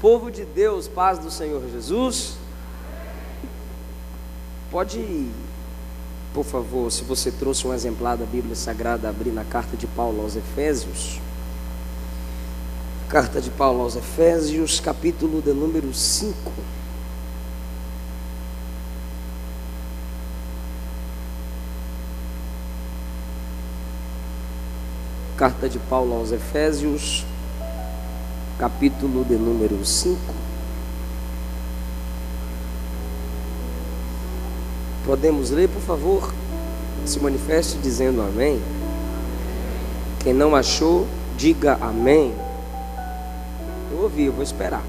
Povo de Deus, paz do Senhor Jesus. Pode, por favor, se você trouxe um exemplar da Bíblia Sagrada, abrir na carta de Paulo aos Efésios. Carta de Paulo aos Efésios, capítulo de número 5. Carta de Paulo aos Efésios, capítulo de número 5. Podemos ler, por favor? Se manifeste dizendo amém. Quem não achou, diga amém. Eu ouvi, eu vou esperar.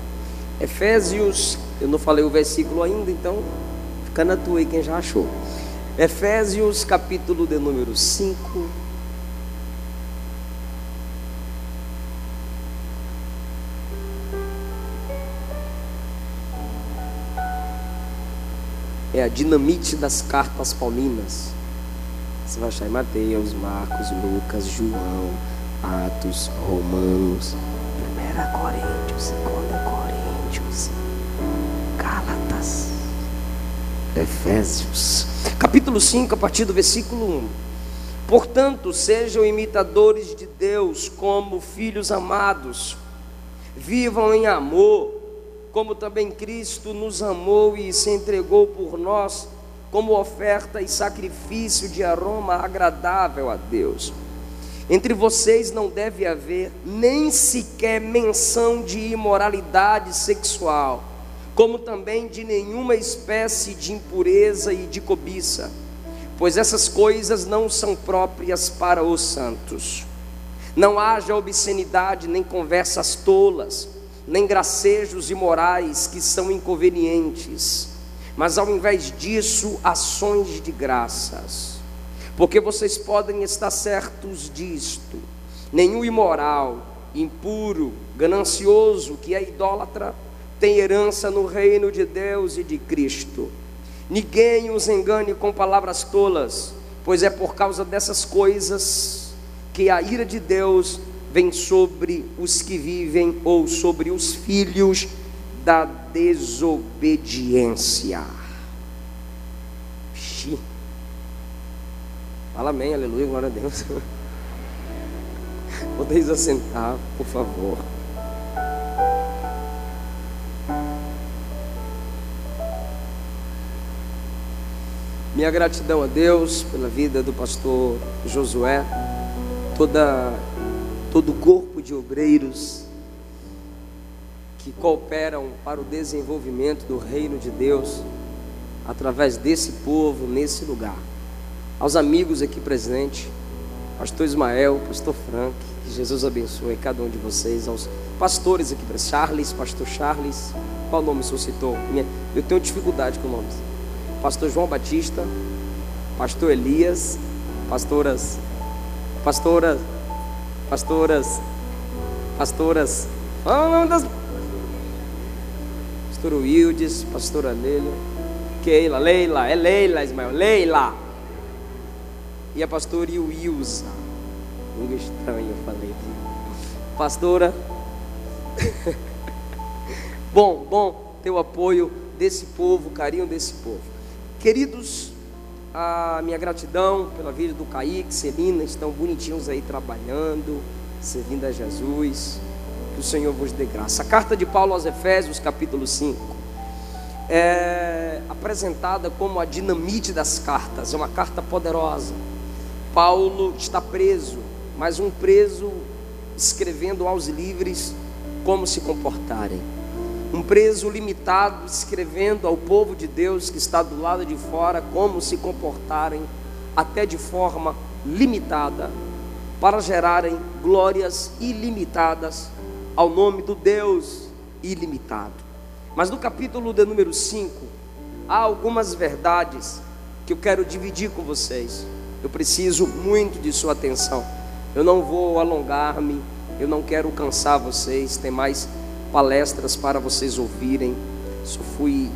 Efésios, eu não falei o versículo ainda, então fica na tua aí quem já achou. Efésios, capítulo de número 5. É a dinamite das cartas paulinas. Você vai achar em Mateus, Marcos, Lucas, João, Atos, Romanos, 1 Coríntios, 2 Coríntios, Gálatas, Efésios. Capítulo 5, a partir do versículo 1. Portanto, sejam imitadores de Deus como filhos amados. Vivam em amor, como também Cristo nos amou e se entregou por nós como oferta e sacrifício de aroma agradável a Deus. Entre vocês não deve haver nem sequer menção de imoralidade sexual, como também de nenhuma espécie de impureza e de cobiça, pois essas coisas não são próprias para os santos. Não haja obscenidade, nem conversas tolas, nem gracejos imorais que são inconvenientes, mas ao invés disso, ações de graças. Porque vocês podem estar certos disto: nenhum imoral, impuro, ganancioso, que é idólatra, tem herança no reino de Deus e de Cristo. Ninguém os engane com palavras tolas, pois é por causa dessas coisas que a ira de Deus vem sobre os que vivem, ou sobre os filhos da desobediência. Fala amém, aleluia, glória a Deus. Podeis assentar, por favor. Minha gratidão a Deus pela vida do pastor Josué, todo o corpo de obreiros que cooperam para o desenvolvimento do reino de Deus através desse povo, nesse lugar. Aos amigos aqui presentes, pastor Ismael, pastor Frank, que Jesus abençoe cada um de vocês. Aos pastores aqui presentes, Charles, pastor Charles, qual nome o senhor citou? Eu tenho dificuldade com nomes. Pastor João Batista, pastor Elias, pastoras, fala o nome das... pastor Wildes, pastora Leila, Leila, Ismael, Leila, e a pastora Wilza, língua estranha eu falei aqui, pastora. bom ter o apoio desse povo, o carinho desse povo. Queridos, a minha gratidão pela vida do Kaique, Celina, estão bonitinhos aí trabalhando, servindo a Jesus. Que o Senhor vos dê graça. A carta de Paulo aos Efésios, capítulo 5, é apresentada como a dinamite das cartas. É uma carta poderosa. Paulo está preso, mas um preso escrevendo aos livres como se comportarem. Um preso limitado escrevendo ao povo de Deus que está do lado de fora como se comportarem, até de forma limitada, para gerarem glórias ilimitadas ao nome do Deus ilimitado. Mas no capítulo de número 5, há algumas verdades que eu quero dividir com vocês. Eu preciso muito de sua atenção. Eu não vou alongar-me, eu não quero cansar vocês. Tem mais palestras para vocês ouvirem.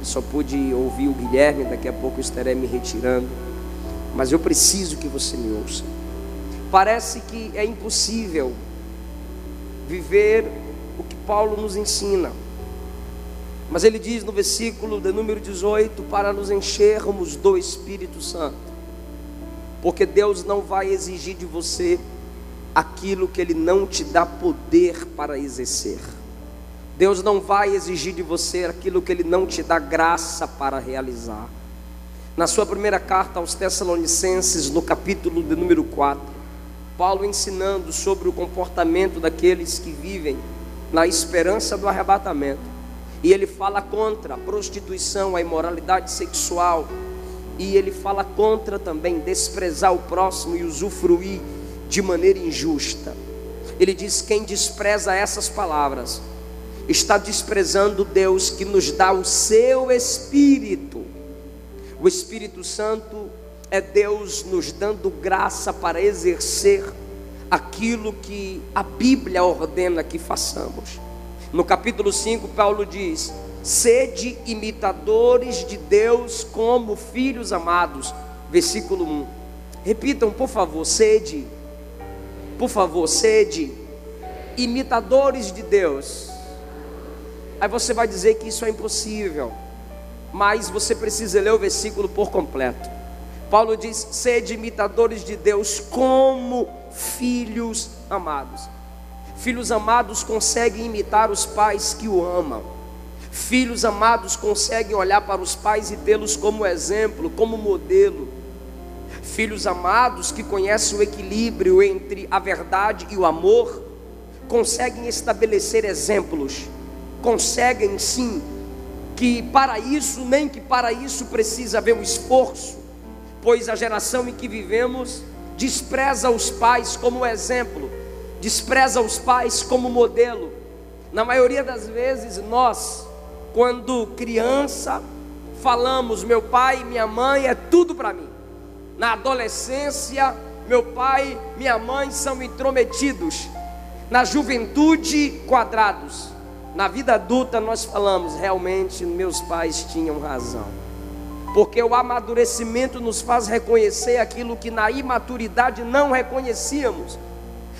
Só pude ouvir o Guilherme, daqui a pouco eu estarei me retirando. Mas eu preciso que você me ouça. Parece que é impossível viver o que Paulo nos ensina. Mas ele diz no versículo de número 18: para nos enchermos do Espírito Santo. Porque Deus não vai exigir de você aquilo que Ele não te dá poder para exercer. Deus não vai exigir de você aquilo que Ele não te dá graça para realizar. Na sua primeira carta aos Tessalonicenses, no capítulo de número 4, Paulo ensinando sobre o comportamento daqueles que vivem na esperança do arrebatamento. E ele fala contra a prostituição, a imoralidade sexual. E ele fala contra também desprezar o próximo e usufruir de maneira injusta. Ele diz: quem despreza essas palavras está desprezando Deus que nos dá o seu Espírito. O Espírito Santo é Deus nos dando graça para exercer aquilo que a Bíblia ordena que façamos. No capítulo 5, Paulo diz: sede imitadores de Deus como filhos amados. Versículo 1. Repitam, por favor, sede. Por favor, sede imitadores de Deus. Aí você vai dizer que isso é impossível, mas você precisa ler o versículo por completo. Paulo diz: sede imitadores de Deus como filhos amados. Filhos amados conseguem imitar os pais que o amam. Filhos amados conseguem olhar para os pais e tê-los como exemplo, como modelo. Filhos amados que conhecem o equilíbrio entre a verdade e o amor, conseguem estabelecer exemplos. Conseguem sim, que para isso precisa haver um esforço, pois a geração em que vivemos despreza os pais como exemplo, despreza os pais como modelo. Na maioria das vezes nós, quando criança, falamos: meu pai e minha mãe é tudo para mim. Na adolescência, meu pai e minha mãe são intrometidos. Na juventude, quadrados. Na vida adulta nós falamos: realmente meus pais tinham razão. Porque o amadurecimento nos faz reconhecer aquilo que na imaturidade não reconhecíamos.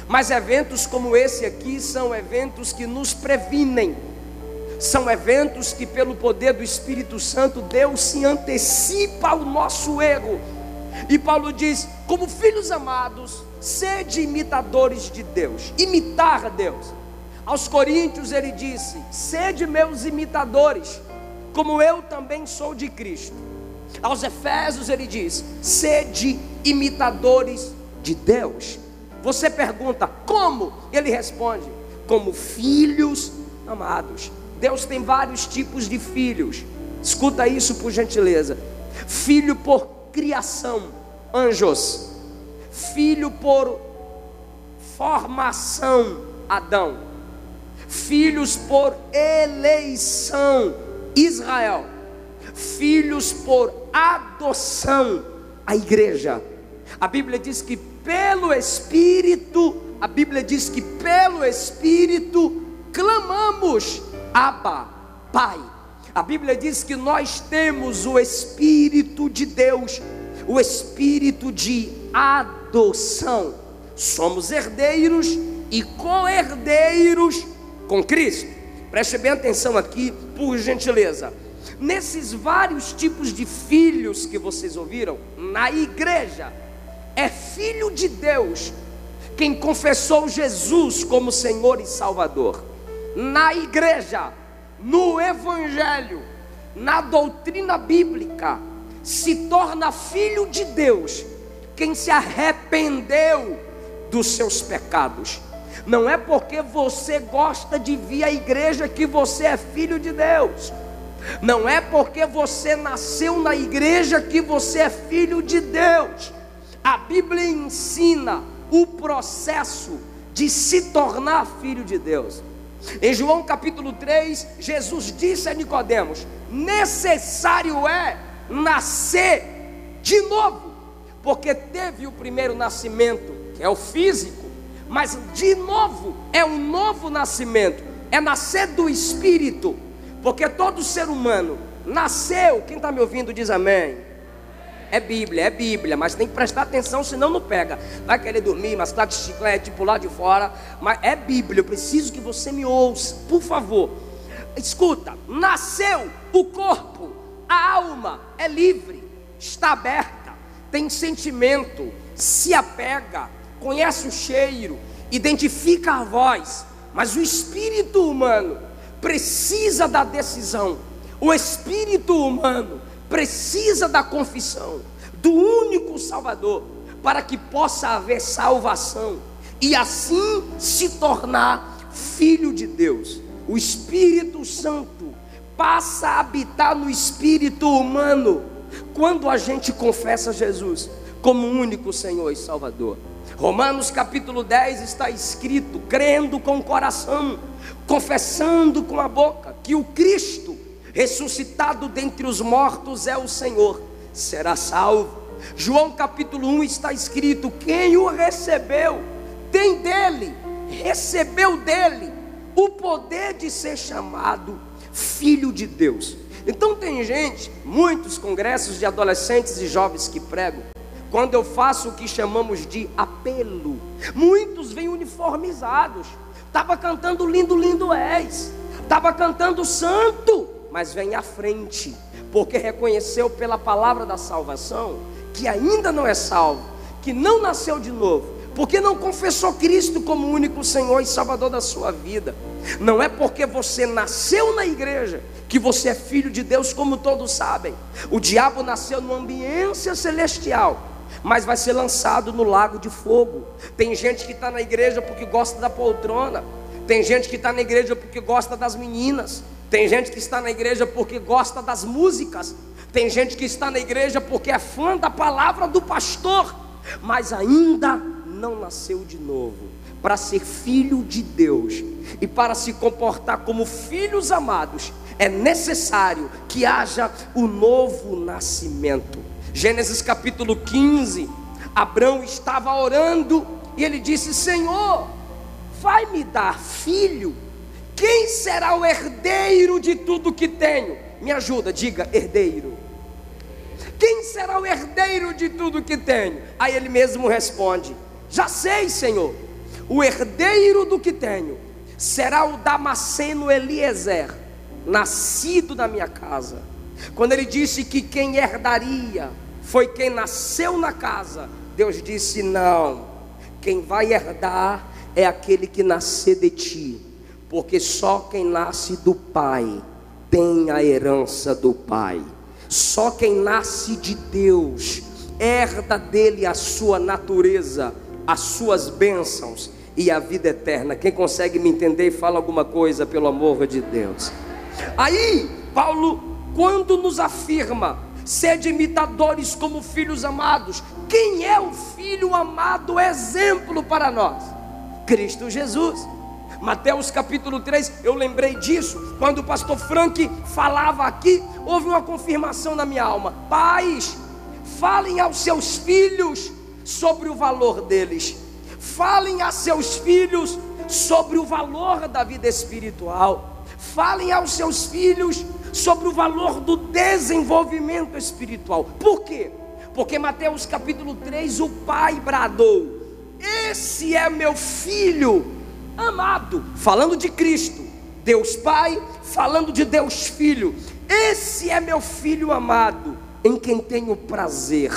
Mas eventos como esse aqui são eventos que nos previnem. São eventos que pelo poder do Espírito Santo Deus se antecipa ao nosso erro. E Paulo diz: como filhos amados, sede imitadores de Deus. Imitar a Deus. Aos Coríntios ele disse: sede meus imitadores, como eu também sou de Cristo. Aos Efésios ele diz: sede imitadores de Deus. Você pergunta: como? Ele responde: como filhos amados. Deus tem vários tipos de filhos. Escuta isso por gentileza. Filho por criação, anjos. Filho por formação, Adão. Filhos por eleição, Israel. Filhos por adoção, a igreja. A Bíblia diz que pelo Espírito, clamamos: Abba, Pai. A Bíblia diz que nós temos o Espírito de Deus, o Espírito de adoção. Somos herdeiros e co-herdeiros com Cristo. Preste bem atenção aqui, por gentileza. Nesses vários tipos de filhos que vocês ouviram, na igreja, é filho de Deus quem confessou Jesus como Senhor e Salvador. Na igreja, no Evangelho, na doutrina bíblica, se torna filho de Deus quem se arrependeu dos seus pecados. Não é porque você gosta de vir à igreja que você é filho de Deus. Não é porque você nasceu na igreja que você é filho de Deus. A Bíblia ensina o processo de se tornar filho de Deus. Em João capítulo 3, Jesus disse a Nicodemos: necessário é nascer de novo, porque teve o primeiro nascimento, que é o físico, mas de novo é um novo nascimento, é nascer do Espírito, porque todo ser humano nasceu. Quem está me ouvindo diz amém. É Bíblia, mas tem que prestar atenção, senão não pega. Vai querer dormir, mascar de chiclete, pular de fora. Mas é Bíblia, eu preciso que você me ouça, por favor. Escuta, nasceu o corpo, a alma é livre, está aberta, tem sentimento, se apega, conhece o cheiro, identifica a voz, mas o espírito humano precisa da decisão, o espírito humano precisa da confissão do único Salvador, para que possa haver salvação e assim se tornar filho de Deus. O Espírito Santo passa a habitar no espírito humano quando a gente confessa Jesus como o único Senhor e Salvador. Romanos capítulo 10 está escrito: crendo com o coração, confessando com a boca que o Cristo ressuscitado dentre os mortos é o Senhor, será salvo. João capítulo 1 está escrito: quem o recebeu tem dele, recebeu dele o poder de ser chamado filho de Deus. Então tem gente, muitos congressos de adolescentes e jovens que pregam, quando eu faço o que chamamos de apelo, muitos vêm uniformizados. Estava cantando lindo, lindo és, estava cantando santo, mas vem à frente, porque reconheceu pela palavra da salvação que ainda não é salvo, que não nasceu de novo, porque não confessou Cristo como o único Senhor e Salvador da sua vida. Não é porque você nasceu na igreja que você é filho de Deus, como todos sabem. O diabo nasceu numa ambiência celestial, mas vai ser lançado no lago de fogo. Tem gente que está na igreja porque gosta da poltrona, tem gente que está na igreja porque gosta das meninas, tem gente que está na igreja porque gosta das músicas, tem gente que está na igreja porque é fã da palavra do pastor, mas ainda não nasceu de novo. Para ser filho de Deus e para se comportar como filhos amados, é necessário que haja o novo nascimento. Gênesis capítulo 15, Abrão estava orando e ele disse: Senhor, vai me dar filho? Quem será o herdeiro de tudo que tenho? Me ajuda, diga herdeiro. Quem será o herdeiro de tudo que tenho? Aí ele mesmo responde: já sei, Senhor, o herdeiro do que tenho será o Damasceno Eliezer, nascido na minha casa. Quando ele disse que quem herdaria foi quem nasceu na casa, Deus disse: não, quem vai herdar é aquele que nascer de ti, porque só quem nasce do Pai tem a herança do Pai. Só quem nasce de Deus herda dele a sua natureza, as suas bênçãos e a vida eterna. Quem consegue me entender e fala alguma coisa, pelo amor de Deus? Aí Paulo, quando nos afirma: sede imitadores como filhos amados, quem é o filho amado exemplo para nós? Cristo Jesus. Mateus capítulo 3, eu lembrei disso quando o pastor Frank falava aqui. Houve uma confirmação na minha alma: pais, falem aos seus filhos sobre o valor deles, falem a seus filhos sobre o valor da vida espiritual, falem aos seus filhos sobre o valor do desenvolvimento espiritual. Por quê? Porque Mateus capítulo 3, o pai bradou: esse é meu filho amado, falando de Cristo, Deus Pai, falando de Deus Filho. Esse é meu filho amado, em quem tenho prazer.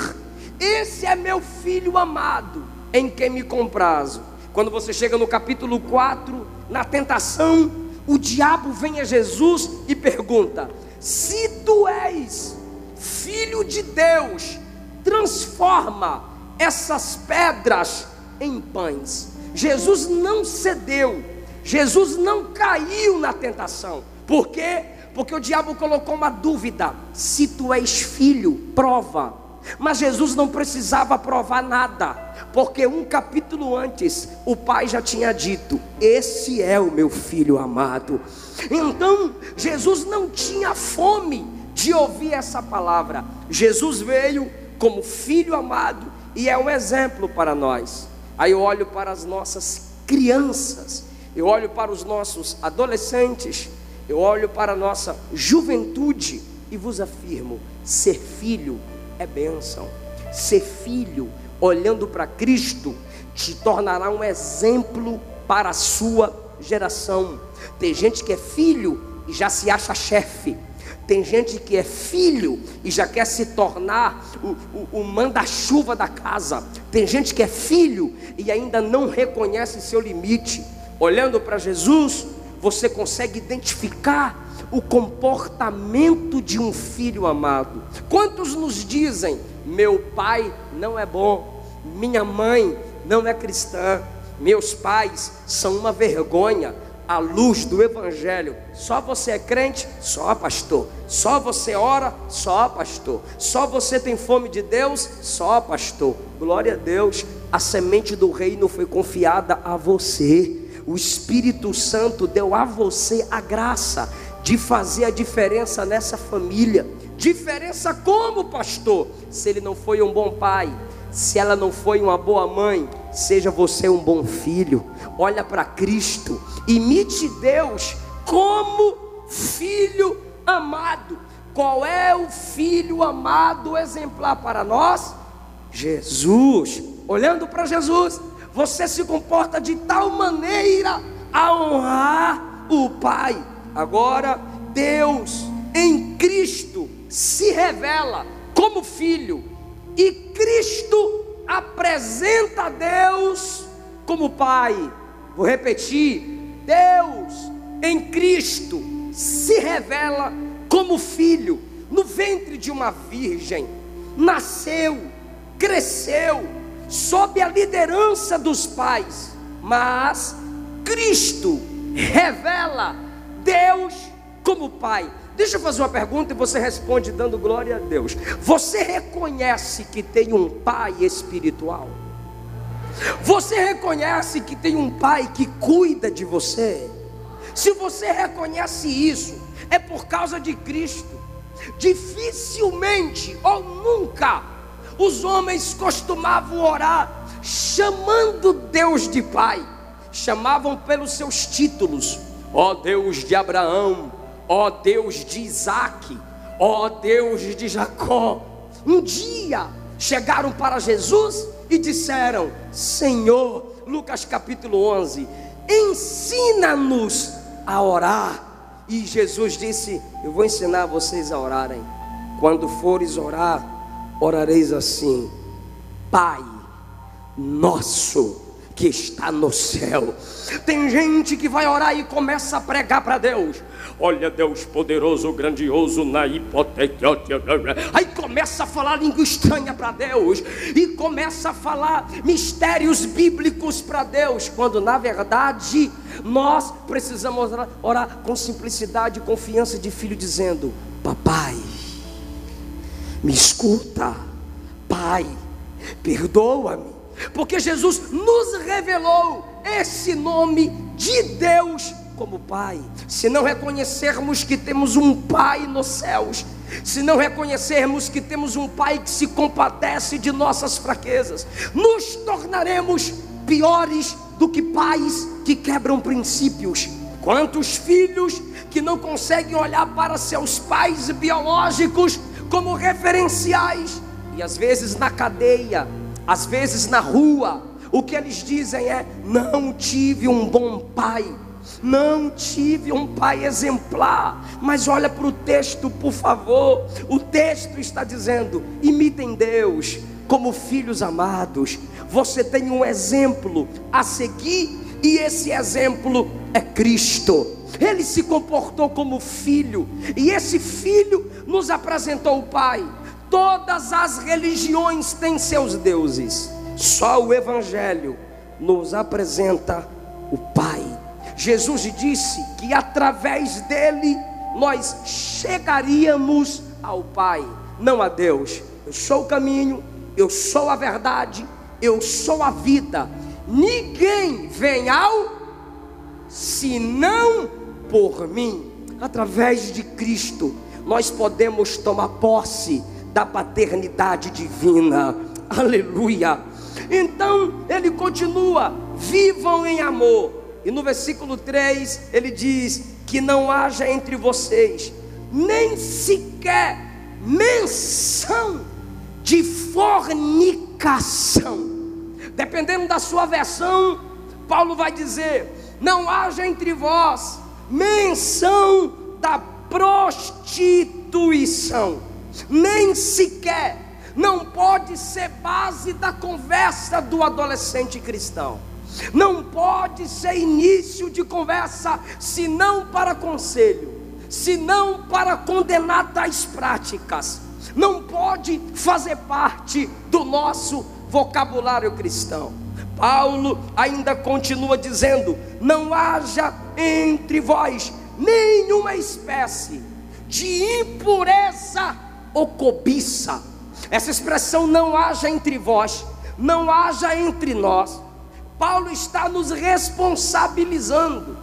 Esse é meu filho amado, em quem me comprazo. Quando você chega no capítulo 4, na tentação, o diabo vem a Jesus e pergunta: se tu és filho de Deus, transforma essas pedras em pães. Jesus não cedeu, Jesus não caiu na tentação. Por quê? Porque o diabo colocou uma dúvida: se tu és filho, prova. Mas Jesus não precisava provar nada, porque um capítulo antes o pai já tinha dito: esse é o meu filho amado. Então Jesus não tinha fome de ouvir essa palavra. Jesus veio como filho amado e é um exemplo para nós. Aí eu olho para as nossas crianças, eu olho para os nossos adolescentes, eu olho para a nossa juventude e vos afirmo: ser filho é bênção. Ser filho, olhando para Cristo, te tornará um exemplo para a sua geração. Tem gente que é filho e já se acha chefe. Tem gente que é filho e já quer se tornar o manda-chuva da casa. Tem gente que é filho e ainda não reconhece seu limite. Olhando para Jesus, você consegue identificar o comportamento de um filho amado. Quantos nos dizem: meu pai não é bom, minha mãe não é cristã, meus pais são uma vergonha à luz do evangelho? Só você é crente? Só pastor. Só você ora? Só pastor. Só você tem fome de Deus? Só pastor. Glória a Deus, a semente do reino foi confiada a você. O Espírito Santo deu a você a graça de fazer a diferença nessa família. Diferença como, pastor? Se ele não foi um bom pai, se ela não foi uma boa mãe, seja você um bom filho. Olha para Cristo, imite Deus como filho amado. Qual é o filho amado exemplar para nós? Jesus. Olhando para Jesus, você se comporta de tal maneira a honrar o Pai. Agora, Deus em Cristo se revela como filho, e Cristo apresenta Deus como Pai. Vou repetir: Deus em Cristo se revela como filho. No ventre de uma virgem, nasceu, cresceu, sob a liderança dos pais. Mas Cristo revela Deus como Pai. Deixa eu fazer uma pergunta e você responde dando glória a Deus. Você reconhece que tem um pai espiritual? Você reconhece que tem um pai que cuida de você? Se você reconhece isso, é por causa de Cristo. Dificilmente ou nunca os homens costumavam orar chamando Deus de Pai. Chamavam pelos seus títulos: ó Deus de Abraão, ó Deus de Isaac, ó Deus de Jacó. Um dia chegaram para Jesus e disseram: Senhor, Lucas capítulo 11, ensina-nos a orar. E Jesus disse: eu vou ensinar vocês a orarem. Quando fores orar, orareis assim: Pai nosso que está no céu. Tem gente que vai orar e começa a pregar para Deus: olha Deus poderoso, grandioso na hipoteca. Aí começa a falar língua estranha para Deus, e começa a falar mistérios bíblicos para Deus, quando na verdade nós precisamos orar com simplicidade e confiança de filho, dizendo: papai, me escuta, pai, perdoa-me. Porque Jesus nos revelou esse nome de Deus como Pai. Se não reconhecermos que temos um Pai nos céus, se não reconhecermos que temos um Pai que se compadece de nossas fraquezas, nos tornaremos piores do que pais que quebram princípios. Quantos filhos que não conseguem olhar para seus pais biológicos como referenciais, e às vezes na cadeia, às vezes na rua, o que eles dizem é: não tive um bom pai, não tive um pai exemplar. Mas olha para o texto, por favor. O texto está dizendo: imitem Deus como filhos amados. Você tem um exemplo a seguir, e esse exemplo é Cristo. Ele se comportou como filho, e esse filho nos apresentou o Pai. Todas as religiões têm seus deuses, só o Evangelho nos apresenta o Pai. Jesus disse que através dele nós chegaríamos ao Pai, não a Deus. Eu sou o caminho, eu sou a verdade, eu sou a vida. Ninguém vem ao senão por mim. Através de Cristo nós podemos tomar posse da paternidade divina. Aleluia. Então ele continua: vivam em amor. E no versículo 3 ele diz que não haja entre vocês nem sequer menção de fornicação. Dependendo da sua versão, Paulo vai dizer: não haja entre vós menção prostituição. Nem sequer não pode ser base da conversa do adolescente cristão. Não pode ser início de conversa, senão para conselho, senão para condenar tais práticas. Não pode fazer parte do nosso vocabulário cristão. Paulo ainda continua dizendo: não haja entre vós nenhuma espécie de impureza ou cobiça. Essa expressão não haja entre vós, não haja entre nós, Paulo está nos responsabilizando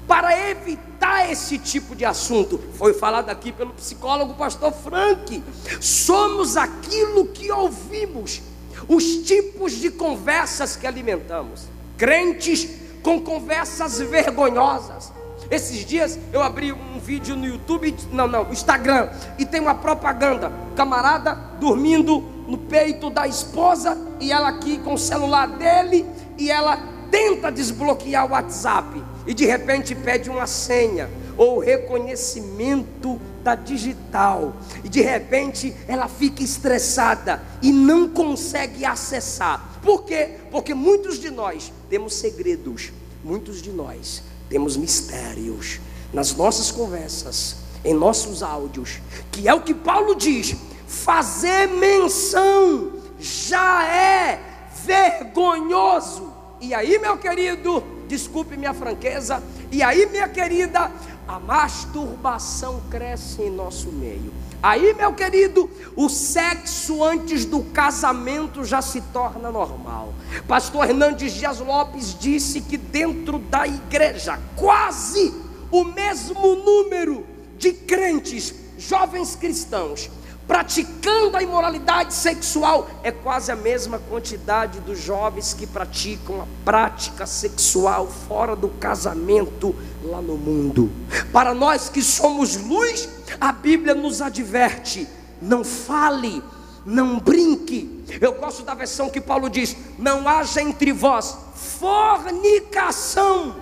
para evitar esse tipo de assunto. Foi falado aqui pelo psicólogo pastor Frank. Somos aquilo que ouvimos, os tipos de conversas que alimentamos. Crentes com conversas vergonhosas. Esses dias eu abri um vídeo no YouTube, no Instagram, e tem uma propaganda, camarada dormindo no peito da esposa, e ela aqui com o celular dele, e ela tenta desbloquear o WhatsApp, e de repente pede uma senha, ou reconhecimento da digital, e de repente ela fica estressada, e não consegue acessar. Por quê? Porque muitos de nós temos segredos, muitos de nós temos mistérios nas nossas conversas, em nossos áudios, que é o que Paulo diz: fazer menção já é vergonhoso. E aí, meu querido, desculpe minha franqueza, e aí, minha querida, a masturbação cresce em nosso meio. Aí, meu querido, o sexo antes do casamento já se torna normal. Pastor Hernandes Dias Lopes disse que dentro da igreja, quase o mesmo número de crentes, jovens cristãos, praticando a imoralidade sexual, é quase a mesma quantidade dos jovens que praticam a prática sexual fora do casamento lá no mundo. Para nós que somos luz, a Bíblia nos adverte: não fale, não brinque. Eu gosto da versão que Paulo diz: não haja entre vós fornicação,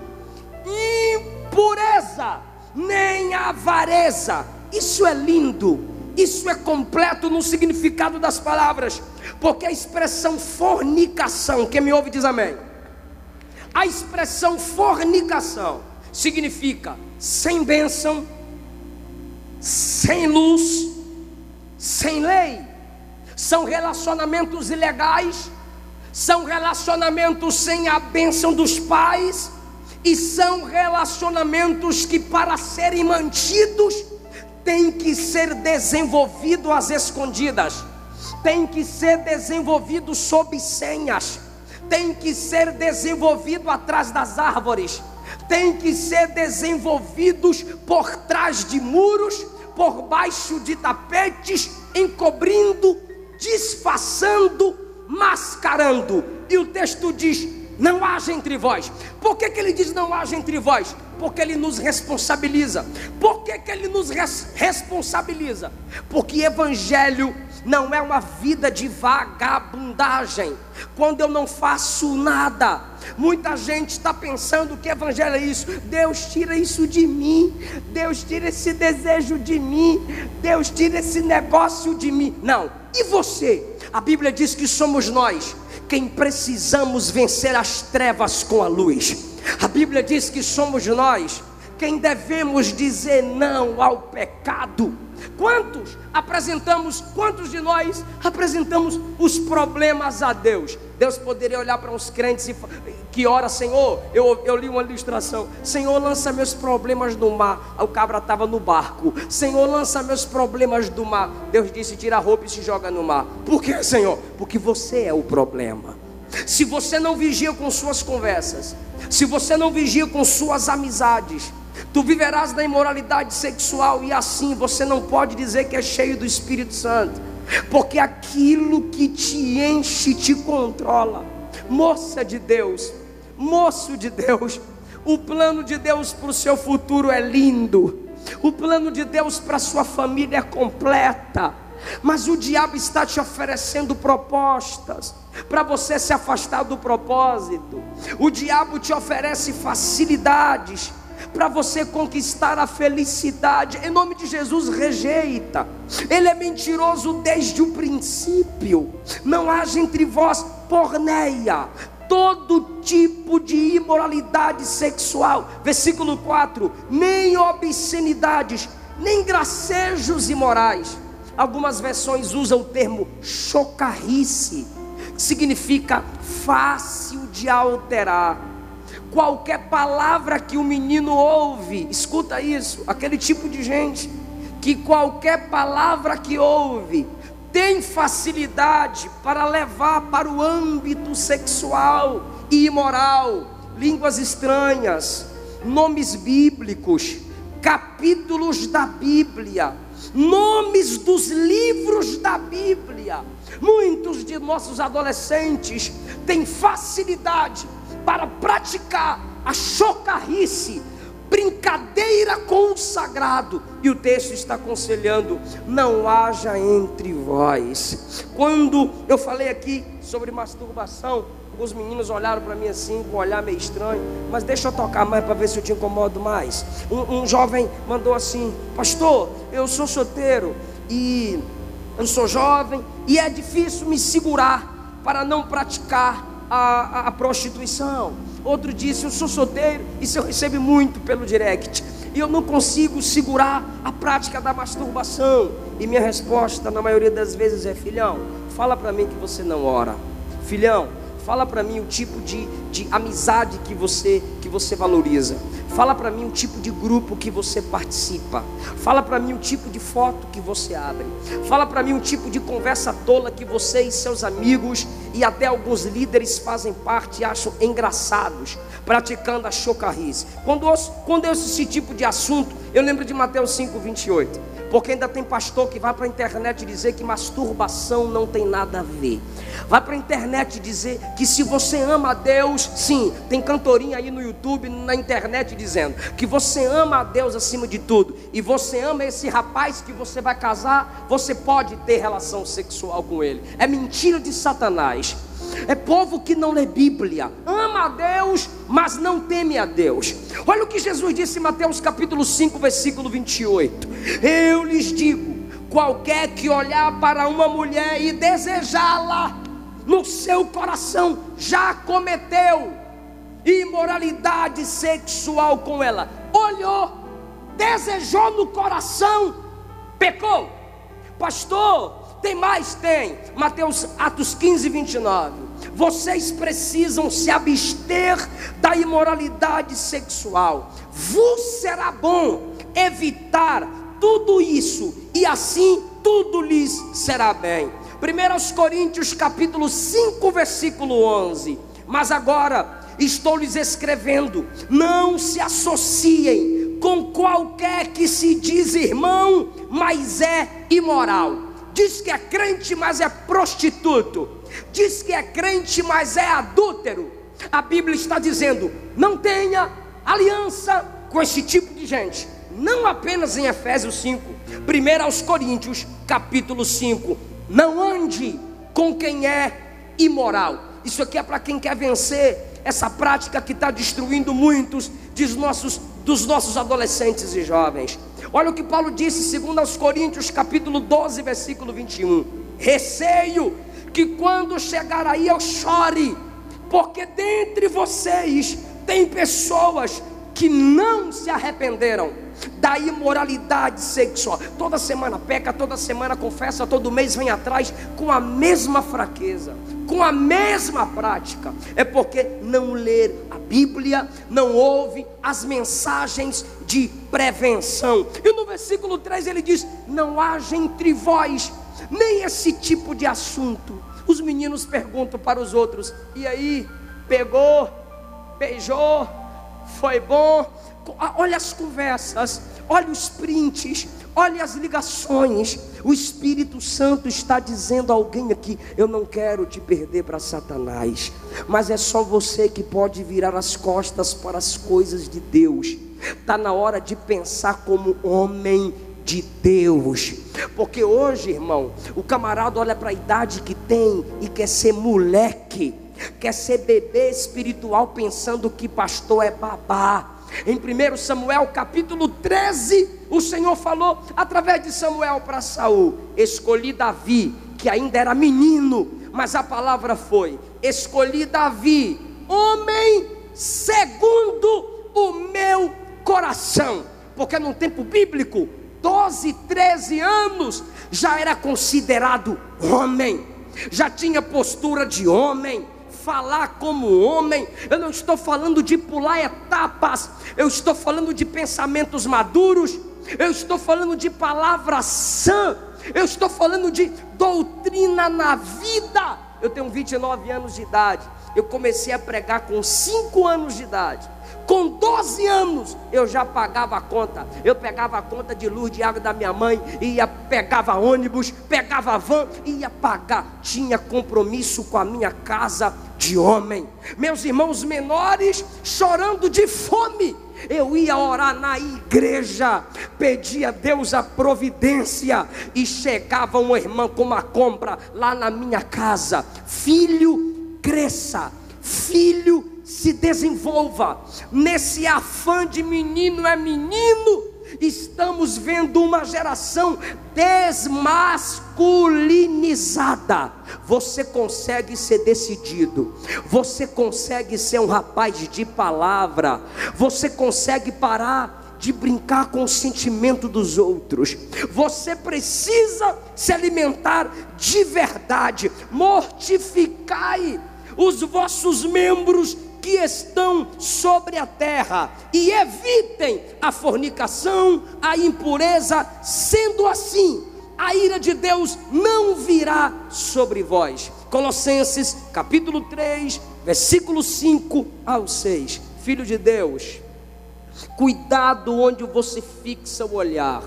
impureza, nem avareza. Isso é lindo. Isso é completo no significado das palavras, porque a expressão fornicação, quem me ouve diz amém. A expressão fornicação significa sem bênção, sem luz, sem lei. São relacionamentos ilegais, são relacionamentos sem a bênção dos pais, e são relacionamentos que, para serem mantidos, tem que ser desenvolvido às escondidas, tem que ser desenvolvido sob senhas, tem que ser desenvolvido atrás das árvores, tem que ser desenvolvidos por trás de muros, por baixo de tapetes, encobrindo, disfarçando, mascarando. E o texto diz: não haja entre vós. Por que ele diz não haja entre vós? Porque ele nos responsabiliza. Por que ele nos responsabiliza? Porque evangelho não é uma vida de vagabundagem, quando eu não faço nada. Muita gente está pensando que evangelho é isso: Deus tira isso de mim, Deus tira esse desejo de mim, Deus tira esse negócio de mim. Não. E você? A Bíblia diz que somos nós quem precisamos vencer as trevas com a luz. A Bíblia diz que somos nós quem devemos dizer não ao pecado. Quantos de nós apresentamos os problemas a Deus? Deus poderia olhar para uns crentes que ora: Senhor, eu li uma ilustração, Senhor, lança meus problemas no mar. O cabra estava no barco. Senhor, lança meus problemas do mar. Deus disse: tira a roupa e se joga no mar. Por que, Senhor? Porque você é o problema. Se você não vigia com suas conversas, se você não vigia com suas amizades, tu viverás na imoralidade sexual, e assim você não pode dizer que é cheio do Espírito Santo, porque aquilo que te enche te controla. Moça de Deus, moço de Deus, o plano de Deus para o seu futuro é lindo, o plano de Deus para a sua família é completa, mas o diabo está te oferecendo propostas para você se afastar do propósito. O diabo te oferece facilidades para você conquistar a felicidade. Em nome de Jesus, rejeita. Ele é mentiroso desde o princípio. Não haja entre vós porneia, todo tipo de imoralidade sexual. Versículo 4: nem obscenidades, nem gracejos imorais. Algumas versões usam o termo chocarrice, que significa fácil de alterar. Qualquer palavra que o menino ouve, escuta isso, aquele tipo de gente que qualquer palavra que ouve tem facilidade para levar para o âmbito sexual e imoral. Línguas estranhas, nomes bíblicos, capítulos da Bíblia, nomes dos livros da Bíblia. Muitos de nossos adolescentes têm facilidade para praticar a chocarrice, brincadeira com o sagrado. E o texto está aconselhando: não haja entre vós. Quando eu falei aqui sobre masturbação, os meninos olharam para mim assim, com um olhar meio estranho. Mas deixa eu tocar mais para ver se eu te incomodo mais. Um jovem mandou assim: pastor, eu sou solteiro e eu sou jovem e é difícil me segurar para não praticar a prostituição. Outro disse: eu sou solteiro e eu recebo muito pelo direct e eu não consigo segurar a prática da masturbação. E minha resposta na maioria das vezes é: filhão, fala para mim que você não ora. Filhão, fala para mim o tipo de amizade que você valoriza. Fala para mim o tipo de grupo que você participa. Fala para mim o tipo de foto que você abre. Fala para mim o tipo de conversa tola que você e seus amigos e até alguns líderes fazem parte e acham engraçados, praticando a chocarrice. Quando eu ouço esse tipo de assunto, eu lembro de Mateus 5:28. Porque ainda tem pastor que vai para a internet dizer que masturbação não tem nada a ver. Vai para a internet dizer que se você ama a Deus, sim, tem cantorinha aí no YouTube, na internet dizendo que você ama a Deus acima de tudo, e você ama esse rapaz que você vai casar, você pode ter relação sexual com ele. É mentira de Satanás. É povo que não lê Bíblia, ama a Deus, mas não teme a Deus. Olha o que Jesus disse em Mateus capítulo 5, versículo 28. Eu lhes digo: qualquer que olhar para uma mulher e desejá-la no seu coração, já cometeu imoralidade sexual com ela. Olhou, desejou no coração, pecou. Pastor, tem mais? Tem. Atos 15:29. Vocês precisam se abster da imoralidade sexual. Vos será bom evitar tudo isso, e assim tudo lhes será bem. 1 Coríntios capítulo 5, versículo 11. Mas agora estou lhes escrevendo: não se associem com qualquer que se diz irmão, mas é imoral. Diz que é crente, mas é prostituto. Diz que é crente, mas é adúltero. A Bíblia está dizendo: não tenha aliança com esse tipo de gente. Não apenas em Efésios 5, 1 Coríntios capítulo 5. Não ande com quem é imoral. Isso aqui é para quem quer vencer essa prática que está destruindo muitos dos nossos adolescentes e jovens. Olha o que Paulo disse, 2 Coríntios capítulo 12, versículo 21. Receio que quando chegar aí eu chore, porque dentre vocês tem pessoas que não se arrependeram da imoralidade sexual. Toda semana peca, toda semana confessa, todo mês vem atrás com a mesma fraqueza, com a mesma prática. É porque não ler a Bíblia, não ouve as mensagens de prevenção. E no versículo 3 ele diz: não haja entre vós nem esse tipo de assunto. Os meninos perguntam para os outros: e aí, pegou, beijou, foi bom? Olha as conversas, olha os prints, olha as ligações. O Espírito Santo está dizendo a alguém aqui: eu não quero te perder para Satanás, mas é só você que pode virar as costas para as coisas de Deus. Está na hora de pensar como homem de Deus. Porque hoje, irmão, o camarada olha para a idade que tem e quer ser moleque, quer ser bebê espiritual, pensando que pastor é babá. Em 1 Samuel capítulo 13, o Senhor falou através de Samuel para Saul: escolhi Davi, que ainda era menino, mas a palavra foi: escolhi Davi, homem segundo o meu coração. Porque no tempo bíblico, 12, 13 anos, já era considerado homem, já tinha postura de homem, falar como homem. Eu não estou falando de pular etapas, eu estou falando de pensamentos maduros, eu estou falando de palavra sã, eu estou falando de doutrina na vida. Eu tenho 29 anos de idade, eu comecei a pregar com 5 anos de idade. Com 12 anos eu já pagava a conta. Eu pegava a conta de luz, de água da minha mãe, pegava ônibus, pegava van, ia pagar. Tinha compromisso com a minha casa de homem. Meus irmãos menores chorando de fome, eu ia orar na igreja, pedia a Deus a providência, e chegava uma irmã com uma compra lá na minha casa: filho, cresça, filho, se desenvolva. Nesse afã de menino é menino, estamos vendo uma geração desmasculinizada. Você consegue ser decidido, você consegue ser um rapaz de palavra, você consegue parar de brincar com o sentimento dos outros. Você precisa se alimentar de verdade. Mortificai os vossos membros que estão sobre a terra, e evitem a fornicação, a impureza. Sendo assim, a ira de Deus não virá sobre vós. Colossenses capítulo 3, versículo 5 ao 6. Filho de Deus, cuidado onde você fixa o olhar.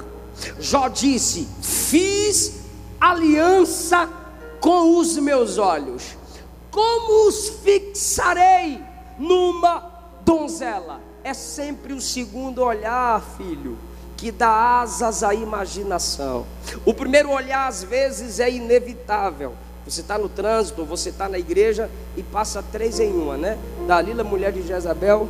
Jó disse: fiz aliança com os meus olhos, como os fixarei numa donzela? É sempre o segundo olhar, filho, que dá asas à imaginação. O primeiro olhar às vezes é inevitável. Você está no trânsito, você está na igreja e passa 3 em 1, né? Dalila, mulher de Jezabel,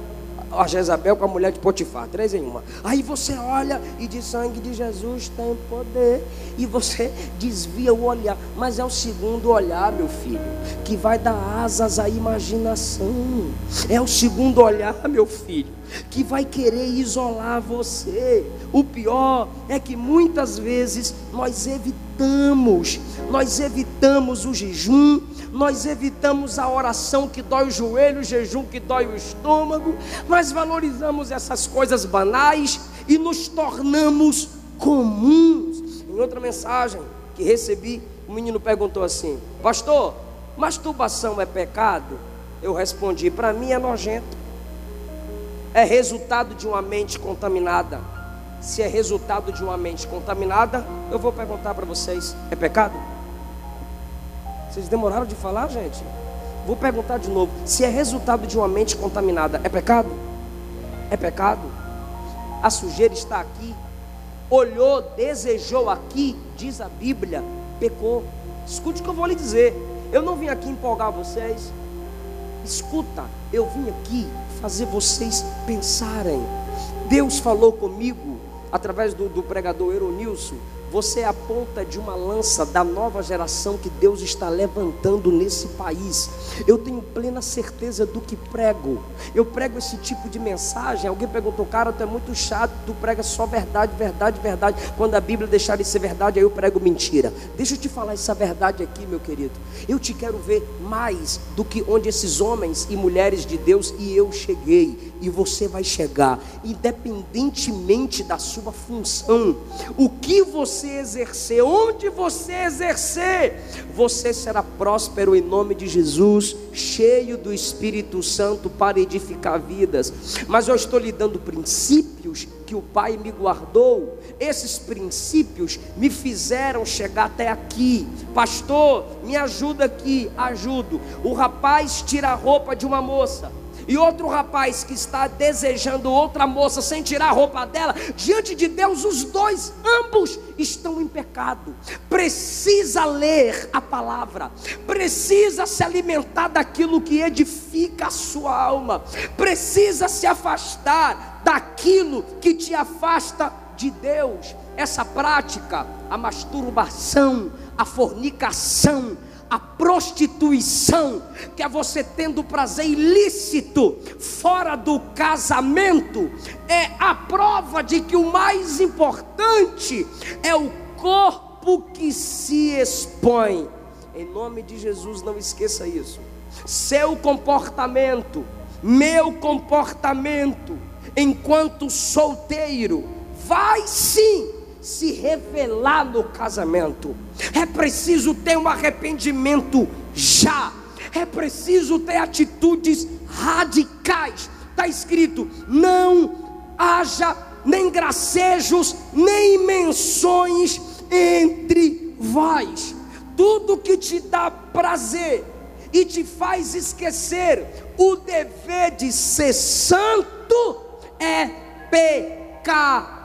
a Jezabel com a mulher de Potifar, 3 em 1. Aí você olha e diz: sangue de Jesus tem poder, e você desvia o olhar. Mas é o segundo olhar, meu filho, que vai dar asas à imaginação. É o segundo olhar, meu filho, que vai querer isolar você. O pior é que muitas vezes nós evitamos o jejum, nós evitamos a oração que dói o joelho, o jejum que dói o estômago. Nós valorizamos essas coisas banais e nos tornamos comuns. Em outra mensagem que recebi, o menino perguntou assim: pastor, masturbação é pecado? Eu respondi: para mim é nojento. É resultado de uma mente contaminada. Se é resultado de uma mente contaminada, eu vou perguntar para vocês: é pecado? Vocês demoraram de falar, gente? Vou perguntar de novo: se é resultado de uma mente contaminada, é pecado? É pecado. A sujeira está aqui, olhou, desejou aqui, diz a Bíblia, pecou. Escute o que eu vou lhe dizer. Eu não vim aqui empolgar vocês. Escuta, eu vim aqui fazer vocês pensarem. Deus falou comigo através do pregador Euronilson: você é a ponta de uma lança da nova geração que Deus está levantando nesse país. Eu tenho plena certeza do que prego. Eu prego esse tipo de mensagem. Alguém perguntou: cara, tu é muito chato, tu prega só verdade, verdade, verdade. Quando a Bíblia deixar de ser verdade, aí eu prego mentira. Deixa eu te falar essa verdade aqui, meu querido. Eu te quero ver mais do que onde esses homens e mulheres de Deus e eu cheguei, e você vai chegar, independentemente da sua função. O que você exercer, onde você exercer, você será próspero em nome de Jesus, cheio do Espírito Santo para edificar vidas. Mas eu estou lhe dando princípios que o Pai me guardou. Esses princípios me fizeram chegar até aqui. Pastor, me ajuda aqui. Ajudo. O rapaz tira a roupa de uma moça e outro rapaz que está desejando outra moça sem tirar a roupa dela, diante de Deus os dois, ambos estão em pecado. Precisa ler a palavra, precisa se alimentar daquilo que edifica a sua alma, precisa se afastar daquilo que te afasta de Deus. Essa prática, a masturbação, a fornicação, a prostituição, que é você tendo prazer ilícito fora do casamento, é a prova de que o mais importante é o corpo que se expõe. Em nome de Jesus, não esqueça isso. Seu comportamento, meu comportamento, enquanto solteiro, vai sim se revelar no casamento. É preciso ter um arrependimento já, é preciso ter atitudes radicais. Está escrito: não haja nem gracejos, nem menções entre vós. Tudo que te dá prazer e te faz esquecer o dever de ser santo é pecado.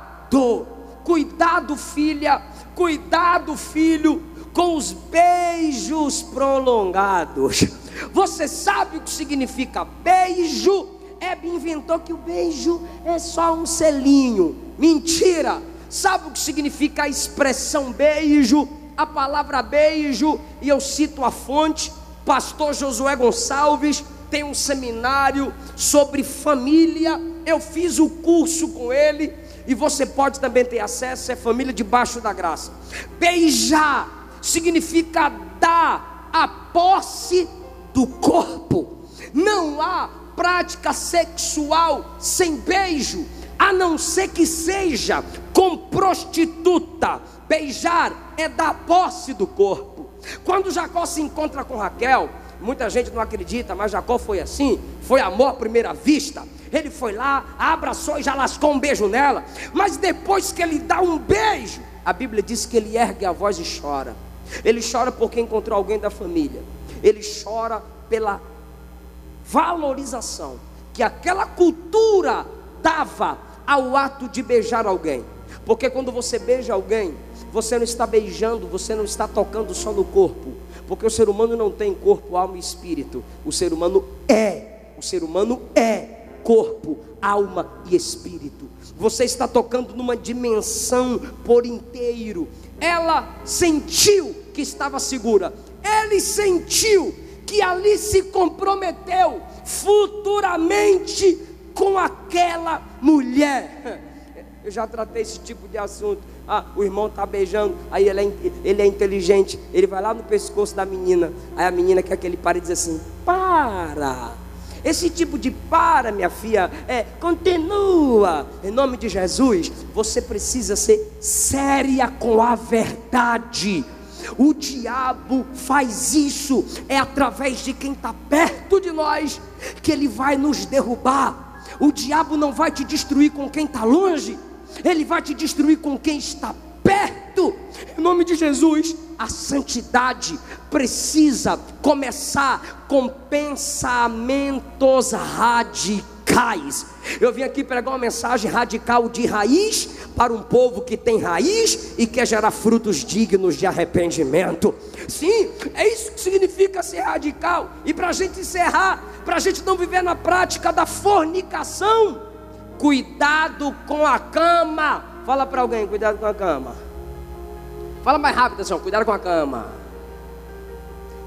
Cuidado, filha, cuidado, filho, com os beijos prolongados. Você sabe o que significa beijo? Hebe inventou que o beijo é só um selinho. Mentira! Sabe o que significa a expressão beijo? A palavra beijo, e eu cito a fonte, pastor Josué Gonçalves, tem um seminário sobre família. Eu fiz o curso com ele, e você pode também ter acesso. É Família Debaixo da Graça. Beijar significa dar a posse do corpo. Não há prática sexual sem beijo, a não ser que seja com prostituta. Beijar é dar posse do corpo. Quando Jacó se encontra com Raquel, muita gente não acredita, mas Jacó foi assim, foi amor à primeira vista. Ele foi lá, abraçou e já lascou um beijo nela. Mas depois que ele dá um beijo, a Bíblia diz que ele ergue a voz e chora. Ele chora porque encontrou alguém da família. Ele chora pela valorização que aquela cultura dava ao ato de beijar alguém. Porque quando você beija alguém, você não está beijando, você não está tocando só no corpo. Porque o ser humano não tem corpo, alma e espírito. O ser humano é corpo, alma e espírito. Você está tocando numa dimensão por inteiro. Ela sentiu que estava segura. Ele sentiu que ali se comprometeu futuramente com aquela mulher. Eu já tratei esse tipo de assunto. O irmão está beijando, aí ele é inteligente, ele vai lá no pescoço da menina, aí a menina quer que ele pare e diz assim: para. Esse tipo de para, minha filha, continua. Em nome de Jesus, você precisa ser séria com a verdade. O diabo faz isso, é através de quem está perto de nós que ele vai nos derrubar. O diabo não vai te destruir com quem está longe, ele vai te destruir com quem está perto. Em nome de Jesus, a santidade precisa começar com pensamentos radicais. Eu vim aqui pregar uma mensagem radical de raiz para um povo que tem raiz e quer gerar frutos dignos de arrependimento. Sim, é isso que significa ser radical. E para a gente encerrar, para a gente não viver na prática da fornicação, cuidado com a cama. Fala para alguém: cuidado com a cama. Fala mais rápido, assim, cuidado com a cama.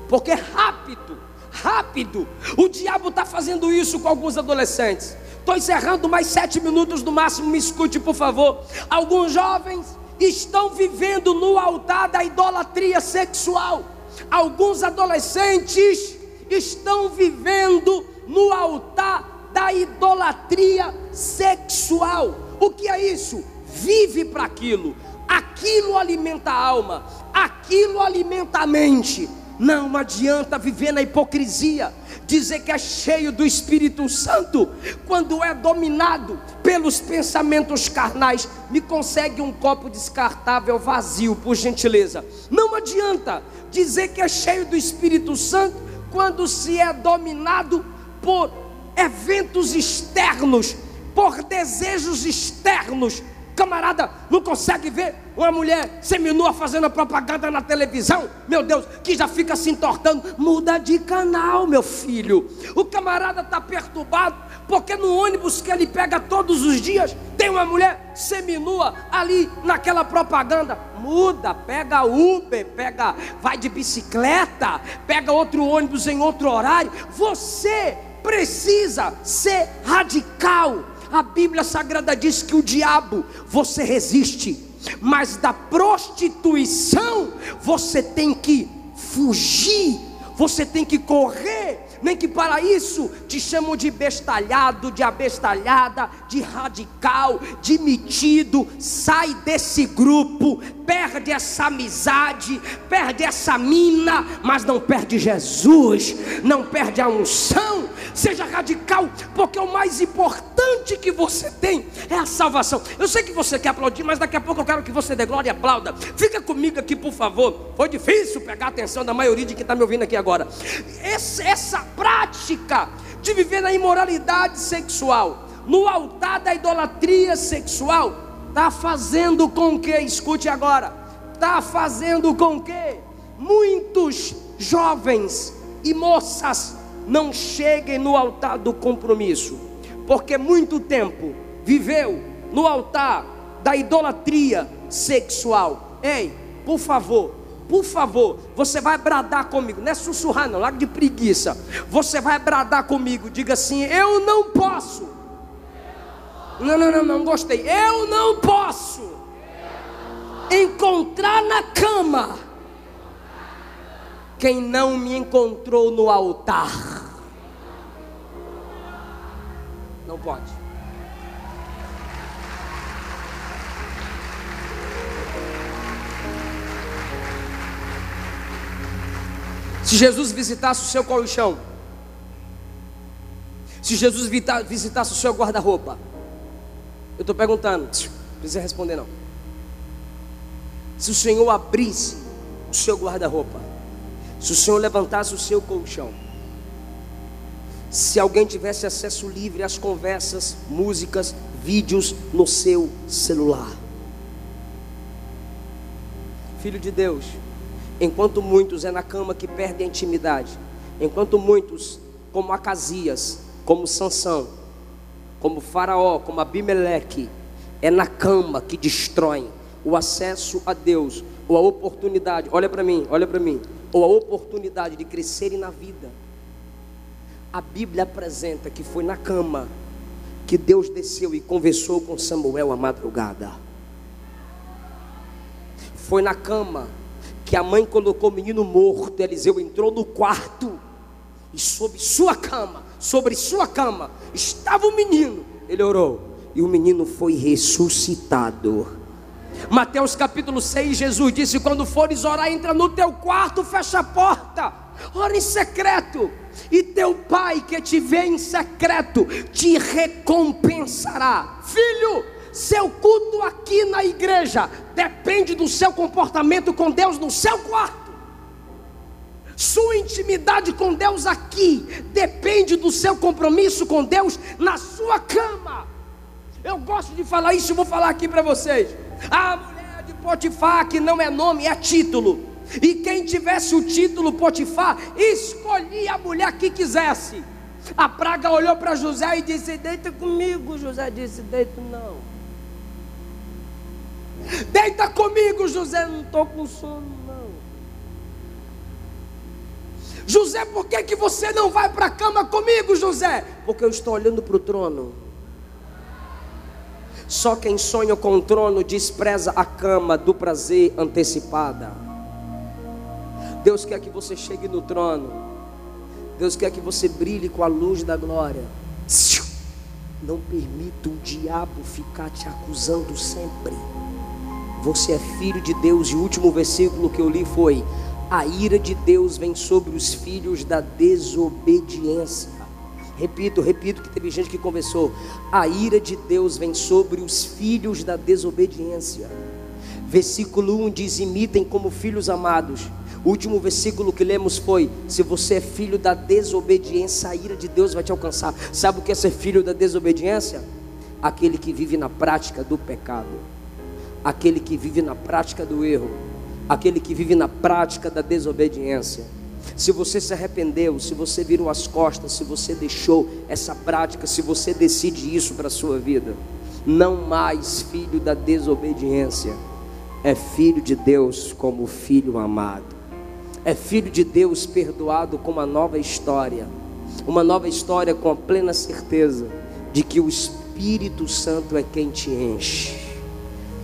Porque rápido, o diabo está fazendo isso com alguns adolescentes. Estou encerrando, mais 7 minutos no máximo, me escute por favor. Alguns jovens estão vivendo no altar da idolatria sexual. Alguns adolescentes estão vivendo no altar da idolatria sexual. O que é isso? Vive para aquilo. Aquilo alimenta a alma, aquilo alimenta a mente. Não adianta viver na hipocrisia, dizer que é cheio do Espírito Santo, quando é dominado pelos pensamentos carnais. Me consegue um copo descartável vazio, por gentileza. Não adianta dizer que é cheio do Espírito Santo, quando se é dominado por eventos externos, por desejos externos. Camarada, não consegue ver uma mulher seminua fazendo propaganda na televisão? Meu Deus, que já fica se entortando. Muda de canal, meu filho. O camarada está perturbado, porque no ônibus que ele pega todos os dias, tem uma mulher seminua ali naquela propaganda. Muda, pega Uber, vai de bicicleta, pega outro ônibus em outro horário. Você precisa ser radical. A Bíblia Sagrada diz que o diabo você resiste, mas da prostituição você tem que fugir, você tem que correr. Nem que para isso te chamam de bestalhado, de abestalhada, de radical, de metido. Sai desse grupo, perde essa amizade, perde essa mina, mas não perde Jesus, não perde a unção. Seja radical, porque o mais importante que você tem é a salvação. Eu sei que você quer aplaudir, mas daqui a pouco eu quero que você dê glória e aplauda. Fica comigo aqui, por favor. Foi difícil pegar a atenção da maioria de quem está me ouvindo aqui agora. Essa prática de viver na imoralidade sexual, no altar da idolatria sexual, está fazendo com que, escute agora, está fazendo com que muitos jovens e moças não cheguem no altar do compromisso, porque muito tempo viveu no altar da idolatria sexual. Ei, por favor, você vai bradar comigo, não é sussurrar não, larga de preguiça. Você vai bradar comigo, diga assim: eu não posso. Não gostei. Eu não posso encontrar na cama quem não me encontrou no altar. Não pode. Se Jesus visitasse o seu colchão, se Jesus visitasse o seu guarda-roupa, eu estou perguntando, não precisa responder não. Se o Senhor abrisse o seu guarda-roupa, se o Senhor levantasse o seu colchão, se alguém tivesse acesso livre às conversas, músicas, vídeos no seu celular, filho de Deus, enquanto muitos é na cama que perdem a intimidade, enquanto muitos, como Acasias, como Sansão, como Faraó, como Abimeleque, é na cama que destroem o acesso a Deus, ou a oportunidade, olha para mim, ou a oportunidade de crescerem na vida. A Bíblia apresenta que foi na cama que Deus desceu e conversou com Samuel à madrugada. Foi na cama que a mãe colocou o menino morto. Eliseu entrou no quarto e sobre sua cama estava o menino. Ele orou e o menino foi ressuscitado. Mateus capítulo 6, Jesus disse: quando fores orar, entra no teu quarto, fecha a porta, ora em secreto, e teu pai que te vê em secreto te recompensará. Filho, seu culto aqui na igreja depende do seu comportamento com Deus no seu quarto. Sua intimidade com Deus aqui depende do seu compromisso com Deus na sua cama. Eu gosto de falar isso, vou falar aqui para vocês. A mulher de Potifar, que não é nome, é título. E quem tivesse o título Potifar, escolhia a mulher que quisesse. A praga olhou para José e disse: deita comigo. José disse: deito não. Deita comigo. José: não estou com sono não. José: por que você não vai para a cama comigo, José? Porque eu estou olhando para o trono. Só quem sonha com o trono despreza a cama do prazer antecipada. Deus quer que você chegue no trono. Deus quer que você brilhe com a luz da glória. Não permita o diabo ficar te acusando sempre. Você é filho de Deus. E o último versículo que eu li foi: a ira de Deus vem sobre os filhos da desobediência. Repito, que teve gente que conversou. A ira de Deus vem sobre os filhos da desobediência. Versículo 1 diz: imitem como filhos amados O último versículo que lemos foi: se você é filho da desobediência, a ira de Deus vai te alcançar. Sabe o que é ser filho da desobediência? Aquele que vive na prática do pecado, aquele que vive na prática do erro, aquele que vive na prática da desobediência. Se você se arrependeu, se você virou as costas, se você deixou essa prática, se você decide isso para a sua vida, não mais filho da desobediência, é filho de Deus como filho amado, é filho de Deus perdoado com uma nova história com a plena certeza de que o Espírito Santo é quem te enche.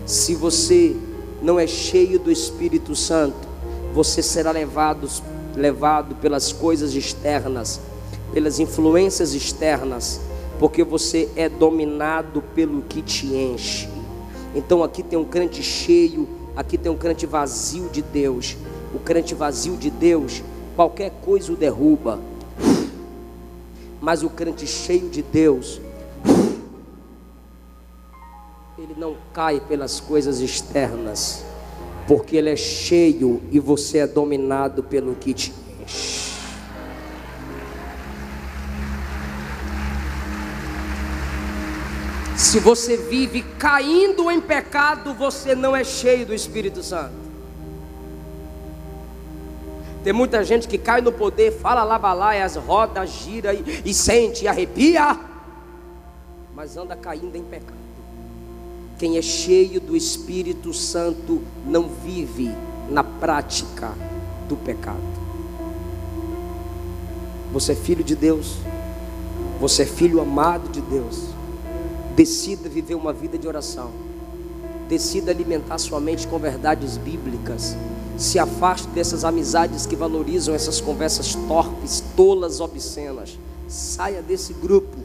Se você não é cheio do Espírito Santo, você será levado pelas coisas externas, pelas influências externas, porque você é dominado pelo que te enche. Então aqui tem um crente cheio, aqui tem um crente vazio de Deus. O crente vazio de Deus, qualquer coisa o derruba, mas o crente cheio de Deus, ele não cai pelas coisas externas, porque ele é cheio e você é dominado pelo que te enche. Se você vive caindo em pecado, você não é cheio do Espírito Santo. Tem muita gente que cai no poder, fala labalaias, roda, gira e sente, e arrepia, mas anda caindo em pecado. Quem é cheio do Espírito Santo não vive na prática do pecado. Você é filho de Deus, você é filho amado de Deus. Decida viver uma vida de oração, decida alimentar sua mente com verdades bíblicas. Se afaste dessas amizades que valorizam essas conversas torpes, tolas, obscenas. Saia desse grupo,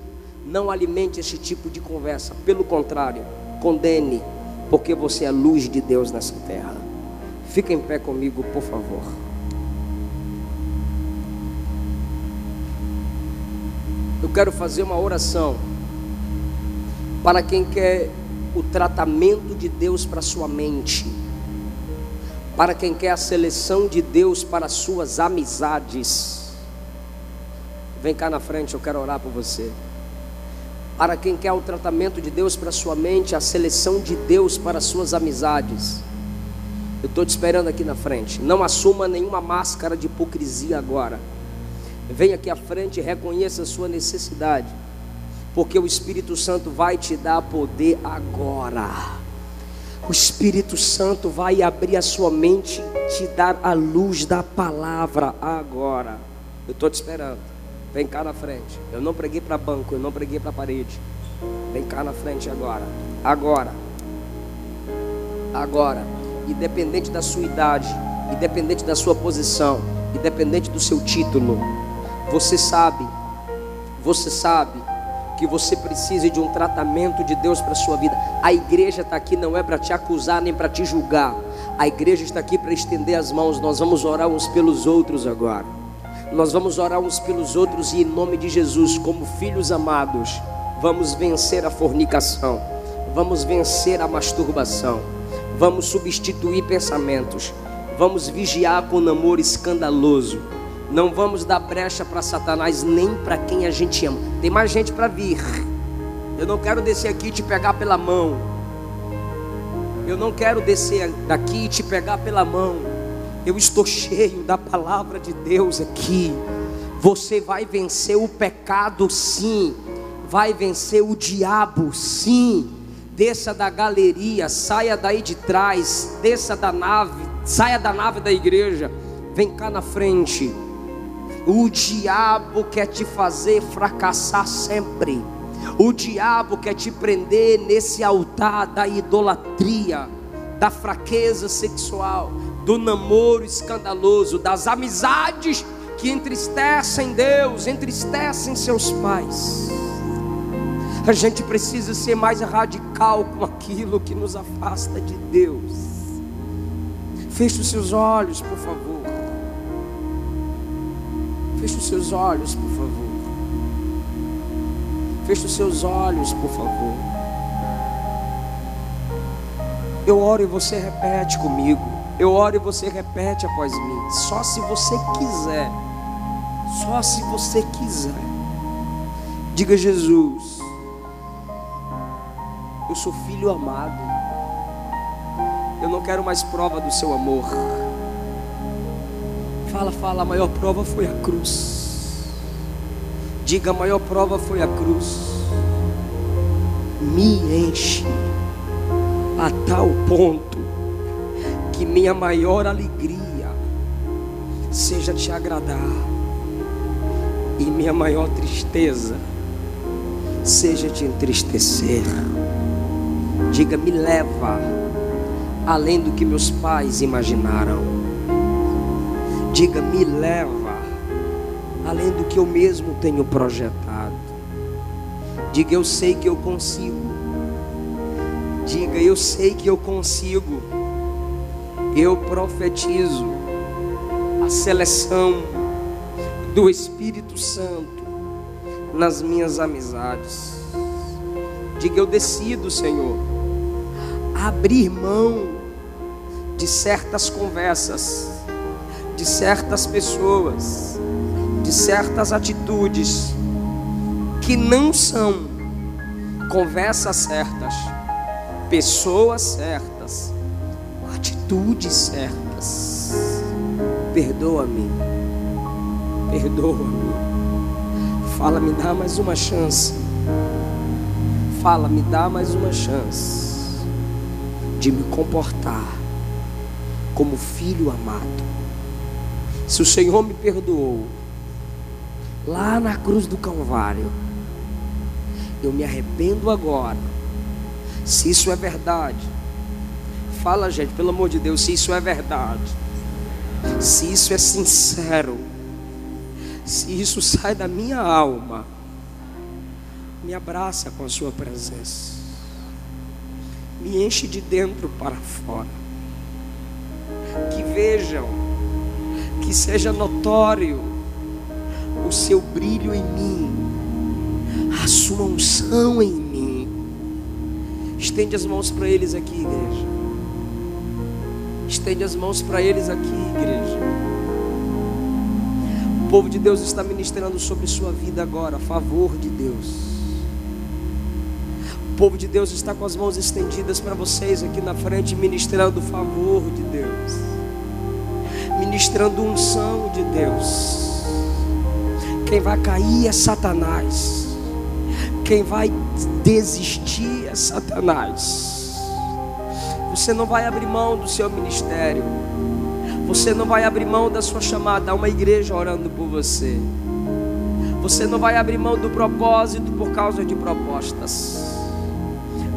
não alimente esse tipo de conversa, pelo contrário, condene, porque você é a luz de Deus nessa terra. Fica em pé comigo, por favor. Eu quero fazer uma oração para quem quer o tratamento de Deus para sua mente, para quem quer a seleção de Deus para suas amizades. Vem cá na frente, eu quero orar por você. Para quem quer o tratamento de Deus para sua mente, a seleção de Deus para suas amizades, eu estou te esperando aqui na frente. Não assuma nenhuma máscara de hipocrisia agora. Venha aqui à frente e reconheça a sua necessidade, porque o Espírito Santo vai te dar poder agora. O Espírito Santo vai abrir a sua mente, te dar a luz da palavra agora. Eu estou te esperando. Vem cá na frente. Eu não preguei para banco, eu não preguei para parede. Vem cá na frente agora. Agora. Independente da sua idade, independente da sua posição, independente do seu título, você sabe que você precisa de um tratamento de Deus para a sua vida. A igreja está aqui não é para te acusar nem para te julgar. A igreja está aqui para estender as mãos. Nós vamos orar uns pelos outros agora. Nós vamos orar uns pelos outros e em nome de Jesus, como filhos amados, vamos vencer a fornicação, vamos vencer a masturbação, vamos substituir pensamentos, vamos vigiar com namoro escandaloso. Não vamos dar brecha para Satanás, nem para quem a gente ama. Tem mais gente para vir. Eu não quero descer aqui e te pegar pela mão. Eu não quero descer daqui e te pegar pela mão. Eu estou cheio da palavra de Deus aqui. Você vai vencer o pecado, sim. Vai vencer o diabo, sim. Desça da galeria, saia daí de trás, desça da nave, saia da nave da igreja. Vem cá na frente. O diabo quer te fazer fracassar sempre. O diabo quer te prender nesse altar da idolatria, da fraqueza sexual, do namoro escandaloso, das amizades que entristecem Deus, entristecem seus pais. A gente precisa ser mais radical com aquilo que nos afasta de Deus. Feche os seus olhos, por favor. Feche os seus olhos, por favor. Feche os seus olhos, por favor. Eu oro e você repete comigo. Eu oro e você repete após mim. Só se você quiser. Só se você quiser. Diga: Jesus, eu sou filho amado. Eu não quero mais prova do seu amor. Fala, a maior prova foi a cruz. Diga: a maior prova foi a cruz. Me enche a tal ponto que minha maior alegria seja te agradar, e minha maior tristeza seja te entristecer. Diga: me leva além do que meus pais imaginaram. Diga: me leva além do que eu mesmo tenho projetado. Diga: eu sei que eu consigo. Diga: eu sei que eu consigo. Eu profetizo a seleção do Espírito Santo nas minhas amizades. Diga: eu decido, Senhor, abrir mão de certas conversas, de certas pessoas, de certas atitudes que não são conversas certas, pessoas certas, atitudes certas. Perdoa-me, perdoa-me. Fala: me dá mais uma chance. Fala: me dá mais uma chance de me comportar como filho amado. Se o Senhor me perdoou lá na cruz do Calvário, eu me arrependo agora. Se isso é verdade, fala, gente, pelo amor de Deus, se isso é verdade, se isso é sincero, se isso sai da minha alma, me abraça com a sua presença, me enche de dentro para fora, que vejam, que seja notório o seu brilho em mim, a sua unção em mim. Estende as mãos para eles aqui, igreja. Estende as mãos para eles aqui, igreja. O povo de Deus está ministrando sobre sua vida agora, a favor de Deus. O povo de Deus está com as mãos estendidas para vocês aqui na frente, ministrando o favor de Deus, ministrando unção de Deus. Quem vai cair é Satanás. Quem vai desistir é Satanás. Você não vai abrir mão do seu ministério. Você não vai abrir mão da sua chamada. Há uma igreja orando por você. Você não vai abrir mão do propósito por causa de propostas.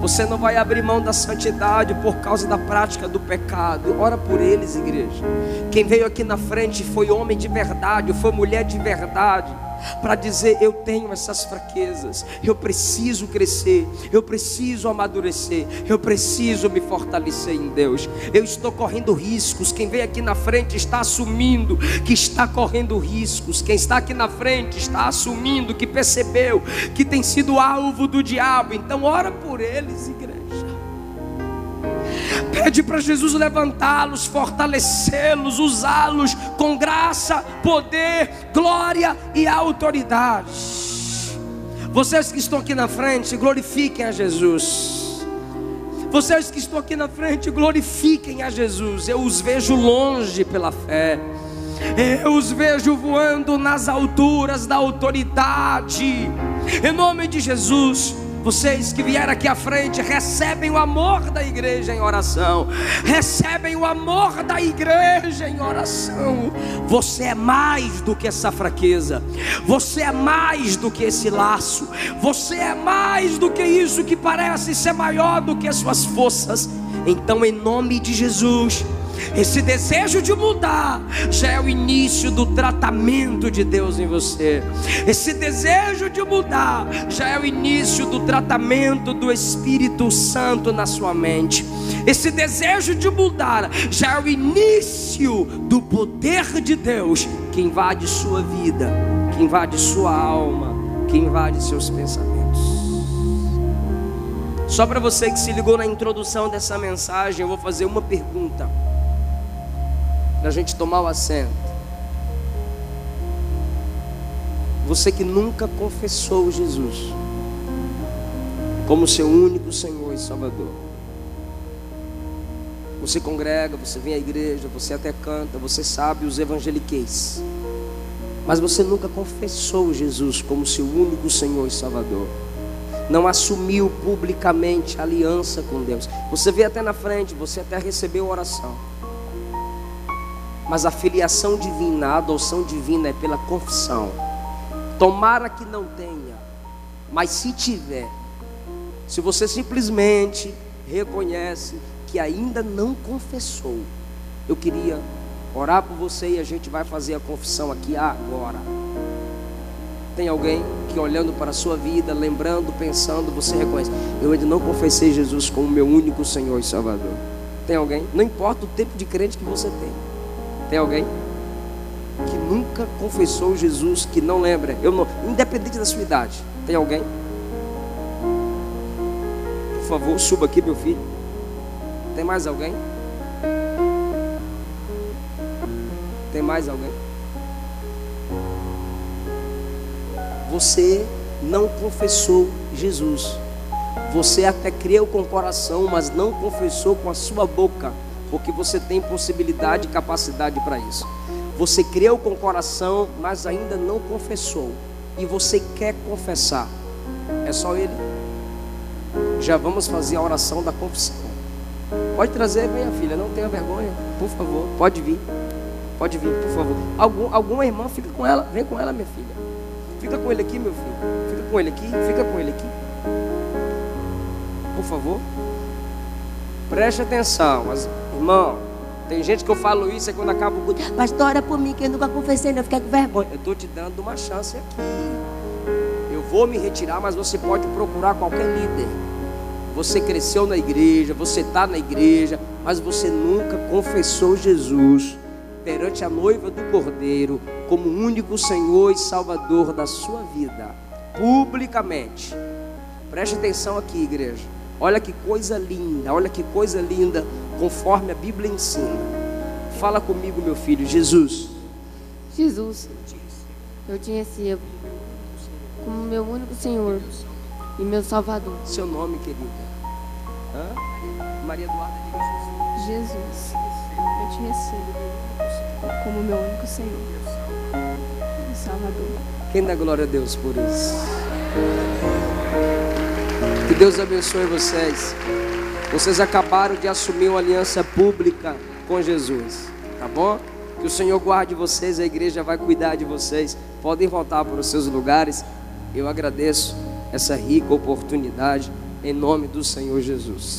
Você não vai abrir mão da santidade por causa da prática do pecado. Ora por eles, igreja. Quem veio aqui na frente foi homem de verdade, foi mulher de verdade, para dizer: eu tenho essas fraquezas, eu preciso crescer, eu preciso amadurecer, eu preciso me fortalecer em Deus. Eu estou correndo riscos. Quem veio aqui na frente está assumindo que está correndo riscos. Quem está aqui na frente está assumindo que percebeu que tem sido alvo do diabo. Então ora por eles, igreja. Pede para Jesus levantá-los, fortalecê-los, usá-los com graça, poder, glória e autoridade. Vocês que estão aqui na frente, glorifiquem a Jesus. Vocês que estão aqui na frente, glorifiquem a Jesus. Eu os vejo longe pela fé. Eu os vejo voando nas alturas da autoridade. Em nome de Jesus. Vocês que vieram aqui à frente, recebem o amor da igreja em oração. Recebem o amor da igreja em oração. Você é mais do que essa fraqueza. Você é mais do que esse laço. Você é mais do que isso que parece ser maior do que as suas forças. Então, em nome de Jesus, esse desejo de mudar já é o início do tratamento de Deus em você. Esse desejo de mudar já é o início do tratamento do Espírito Santo na sua mente. Esse desejo de mudar já é o início do poder de Deus que invade sua vida, que invade sua alma, que invade seus pensamentos. Só para você que se ligou na introdução dessa mensagem, eu vou fazer uma pergunta para a gente tomar o assento. Você que nunca confessou Jesus como seu único Senhor e Salvador. Você congrega, você vem à igreja, você até canta, você sabe os evangeliqueis, mas você nunca confessou Jesus como seu único Senhor e Salvador. Não assumiu publicamente a aliança com Deus. Você veio até na frente, você até recebeu oração, mas a filiação divina, a adoção divina é pela confissão. Tomara que não tenha, mas se tiver, se você simplesmente reconhece que ainda não confessou, eu queria orar por você e a gente vai fazer a confissão aqui agora. Tem alguém que olhando para a sua vida, lembrando, pensando, você reconhece: eu ainda não confessei Jesus como meu único Senhor e Salvador? Tem alguém? Não importa o tempo de crente que você tem. Tem alguém que nunca confessou Jesus, que não lembra? Eu não, independente da sua idade. Tem alguém? Por favor, suba aqui, meu filho. Tem mais alguém? Tem mais alguém? Você não confessou Jesus. Você até creu com o coração, mas não confessou com a sua boca, porque você tem possibilidade e capacidade para isso. Você creu com o coração, mas ainda não confessou, e você quer confessar. É só ele? Já vamos fazer a oração da confissão. Pode trazer, venha filha, não tenha vergonha, por favor, pode vir, por favor. Alguma irmã, fica com ela, vem com ela, minha filha. Fica com ele aqui, meu filho. Fica com ele aqui, fica com ele aqui. Por favor. Preste atenção, mas, irmão, tem gente que eu falo isso, é quando acaba o culto: pastor, ora por mim, que eu nunca confessei, não, eu fiquei com vergonha. Eu estou te dando uma chance aqui. Eu vou me retirar, mas você pode procurar qualquer líder. Você cresceu na igreja, você está na igreja, mas você nunca confessou Jesus perante a noiva do Cordeiro como único Senhor e Salvador da sua vida, publicamente. Preste atenção aqui, igreja. Olha que coisa linda, olha que coisa linda, conforme a Bíblia ensina. Fala comigo, meu filho. Jesus, eu te recebo como meu único Senhor e meu Salvador. Seu nome, querida? Maria Eduarda, diga Jesus. Jesus, eu te recebo como meu único Senhor e Salvador. Quem dá glória a Deus por isso? Que Deus abençoe vocês. Vocês acabaram de assumir uma aliança pública com Jesus, tá bom? Que o Senhor guarde vocês, a igreja vai cuidar de vocês. Podem voltar para os seus lugares. Eu agradeço essa rica oportunidade em nome do Senhor Jesus.